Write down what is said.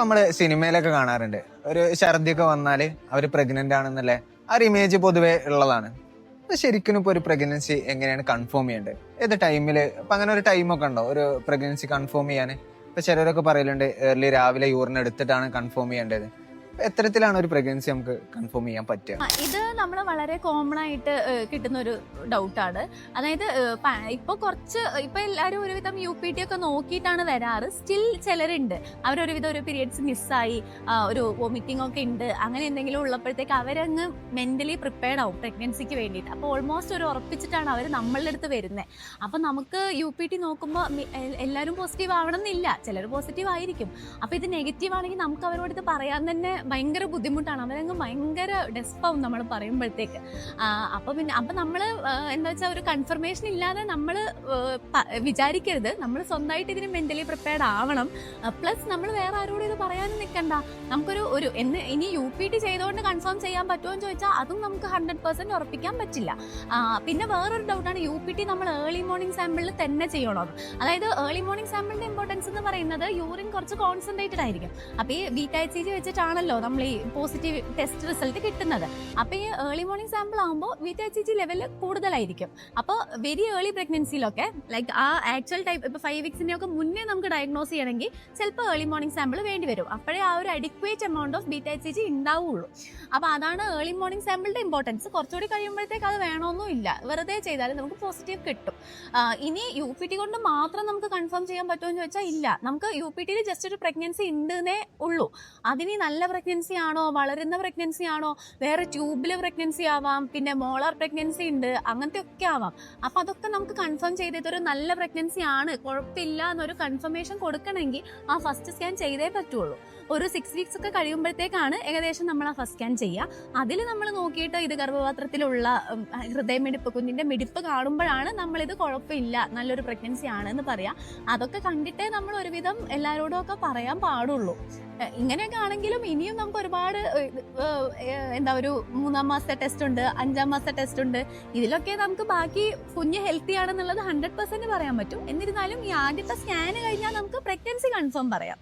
നമ്മള് സിനിമയിലൊക്കെ കാണാറുണ്ട്, ഒരു ഛർദിയൊക്കെ വന്നാല് അവര് പ്രഗ്നന്റ് ആണെന്നല്ലേ ആ ഒരു ഇമേജ് പൊതുവെ ഉള്ളതാണ്. അപ്പൊ ശരിക്കും ഇപ്പൊ ഒരു പ്രഗ്നൻസി എങ്ങനെയാണ് കൺഫേം ചെയ്യേണ്ടത്? ഏത് ടൈമില് അപ്പൊ അങ്ങനെ ഒരു ടൈമൊക്കെ ഉണ്ടോ ഒരു പ്രഗ്നൻസി കൺഫേം ചെയ്യാൻ? ഇപ്പൊ ചിലരൊക്കെ പറയലുണ്ട് ഏർലി രാവിലെ യൂറിൻ എടുത്തിട്ടാണ് കൺഫേം ചെയ്യേണ്ടത്. എത്തരത്തിലാണ് ഒരു പ്രഗ്നൻസി നമുക്ക് കൺഫേം ചെയ്യാൻ പറ്റുക? ഇത് നമ്മൾ വളരെ കോമൺ ആയിട്ട് കിട്ടുന്ന ഒരു ഡൗട്ടാണ്. അതായത് ഇപ്പൊ എല്ലാവരും ഒരുവിധം UPT ഒക്കെ നോക്കിയിട്ടാണ് വരാറ്. സ്റ്റിൽ ചിലരുണ്ട് അവരൊരുവിധം ഒരു പീരിയഡ്സ് മിസ്സായി, ഒരു വോമിറ്റിംഗ് ഒക്കെ ഉണ്ട്, അങ്ങനെ എന്തെങ്കിലും ഉള്ളപ്പോഴത്തേക്ക് അവരങ്ങ് മെന്റലി പ്രിപ്പയർഡ് ആവും പ്രഗ്നൻസിക്ക് വേണ്ടിയിട്ട്. അപ്പോൾ ഓൾമോസ്റ്റ് ഒരു ഉറപ്പിച്ചിട്ടാണ് അവർ നമ്മളുടെ അടുത്ത് വരുന്നത്. അപ്പം നമുക്ക് UPT നോക്കുമ്പോൾ എല്ലാവരും പോസിറ്റീവ് ആവണം എന്നില്ല, ചിലർ പോസിറ്റീവ് ആയിരിക്കും. അപ്പോൾ ഇത് നെഗറ്റീവ് ആണെങ്കിൽ നമുക്ക് അവരോട് ഇത് പറയാൻ തന്നെ ഭയങ്കര ബുദ്ധിമുട്ടാണ്. അവരങ്ങ് ഭയങ്കര ഡെസ്പാവും നമ്മൾ പറയുമ്പോഴത്തേക്ക്. അപ്പം നമ്മൾ എന്താ വെച്ചാൽ ഒരു കൺഫർമേഷൻ ഇല്ലാതെ നമ്മൾ വിചാരിക്കരുത്. നമ്മൾ സ്വന്തമായിട്ട് ഇതിന് മെന്റലി പ്രിപ്പയർഡ് ആവണം. പ്ലസ് നമ്മൾ വേറെ ആരോടും ഇത് പറയാനും നിൽക്കണ്ട. നമുക്കൊരു ഇനി UPT ചെയ്തുകൊണ്ട് കൺഫേം ചെയ്യാൻ പറ്റുമോ എന്ന് ചോദിച്ചാൽ അതും നമുക്ക് 100% ഉറപ്പിക്കാൻ പറ്റില്ല. പിന്നെ വേറൊരു ഡൗട്ടാണ് UPT നമ്മൾ ഏർലി മോർണിംഗ് സാമ്പിളിൽ തന്നെ ചെയ്യണമെന്ന്. അതായത് ഏർലി മോർണിംഗ് സാമ്പിളിന്റെ ഇമ്പോർട്ടൻസ് എന്ന് പറയുന്നത് യൂറിൻ കുറച്ച് കോൺസെൻട്രേറ്റഡ് ആയിരിക്കും. അപ്പോൾ ഈ β-HCG വെച്ചിട്ടാണല്ലോ നമ്മൾ ഈ പോസിറ്റീവ് ടെസ്റ്റ് റിസൾട്ട് കിട്ടുന്നത്. അപ്പോൾ ഈ ഏർലി മോർണിംഗ് സാമ്പിൾ ആകുമ്പോൾ β-HCG ലെവൽ കൂടുതലായിരിക്കും. അപ്പോൾ വെരി ഏർലി പ്രഗ്നൻസിയിലൊക്കെ ലൈക്ക് ആ ആക്ച്വൽ ടൈപ്പ് ഇപ്പോൾ 5 വീക്സിൻ്റെ ഒക്കെ മുന്നേ നമുക്ക് ഡയഗ്നോസ് ചെയ്യണമെങ്കിൽ ചിലപ്പോൾ ഏർലി മോർണിംഗ് സാമ്പിൾ വേണ്ടി വരും. അപ്പോഴേ ആ ഒരു അഡിക്വേറ്റ് എമൗണ്ട് ഓഫ് β-HCG ഉണ്ടാവുള്ളൂ. അപ്പോൾ അതാണ് ഏർലി മോർണിംഗ് സാമ്പിളിന്റെ ഇമ്പോർട്ടൻസ്. കുറച്ചുകൂടി കഴിയുമ്പോഴത്തേക്ക് അത് വേണമെന്നും ഇല്ല, വെറുതെ ചെയ്താലും നമുക്ക് പോസിറ്റീവ് കിട്ടും. ഇനി UPT കൊണ്ട് മാത്രം നമുക്ക് കൺഫേം ചെയ്യാൻ പറ്റുമോ എന്ന് ചോദിച്ചാൽ ഇല്ല. നമുക്ക് UPTയിൽ ജസ്റ്റ് ഒരു പ്രഗ്നൻസി ഉണ്ടെന്നേ ഉള്ളൂ. അതിന് നല്ല പ്രഗ്നൻസി ആണോ, വളരുന്ന പ്രഗ്നൻസി ആണോ, വേറെ ട്യൂബിൽ പ്രഗ്നൻസി ആവാം, പിന്നെ മോളാർ പ്രഗ്നൻസി ഉണ്ട്, അങ്ങനത്തെ ഒക്കെ ആവാം. അപ്പം അതൊക്കെ നമുക്ക് കൺഫേം ചെയ്തിട്ട് ഒരു നല്ല പ്രഗ്നൻസി ആണ്, കുഴപ്പമില്ല എന്നൊരു കൺഫർമേഷൻ കൊടുക്കണമെങ്കിൽ ആ ഫസ്റ്റ് സ്കാൻ ചെയ്തേ പറ്റുള്ളൂ. ഒരു 6 വീക്സ് ഒക്കെ കഴിയുമ്പോഴത്തേക്കാണ് ഏകദേശം നമ്മൾ ആ ഫസ്റ്റ് സ്കാൻ ചെയ്യുക. അതിൽ നമ്മൾ നോക്കിയിട്ട് ഇത് ഗർഭപാത്രത്തിലുള്ള ഹൃദയമിടിപ്പ്, കുഞ്ഞിൻ്റെ മിടിപ്പ് കാണുമ്പോഴാണ് നമ്മളിത് കുഴപ്പമില്ല, നല്ലൊരു പ്രഗ്നൻസി ആണെന്ന് പറയാം. അതൊക്കെ കണ്ടിട്ടേ നമ്മൾ ഒരുവിധം എല്ലാവരോടും ഒക്കെ പറയാൻ പാടുള്ളൂ. ഇങ്ങനെയൊക്കെ ആണെങ്കിലും ഇനിയും നമുക്ക് ഒരുപാട് ഒരു 3-ാം മാസത്തെ ടെസ്റ്റ് ഉണ്ട്, 5-ാം മാസത്തെ ടെസ്റ്റ് ഉണ്ട്. ഇതിലൊക്കെ നമുക്ക് ബാക്കി കുഞ്ഞ് ഹെൽത്തി ആണെന്നുള്ളത് 100% പറയാൻ പറ്റും. എന്നിരുന്നാലും ഈ ആദ്യത്തെ സ്കാന് കഴിഞ്ഞാൽ നമുക്ക് പ്രഗ്നൻസി കൺഫേം പറയാം.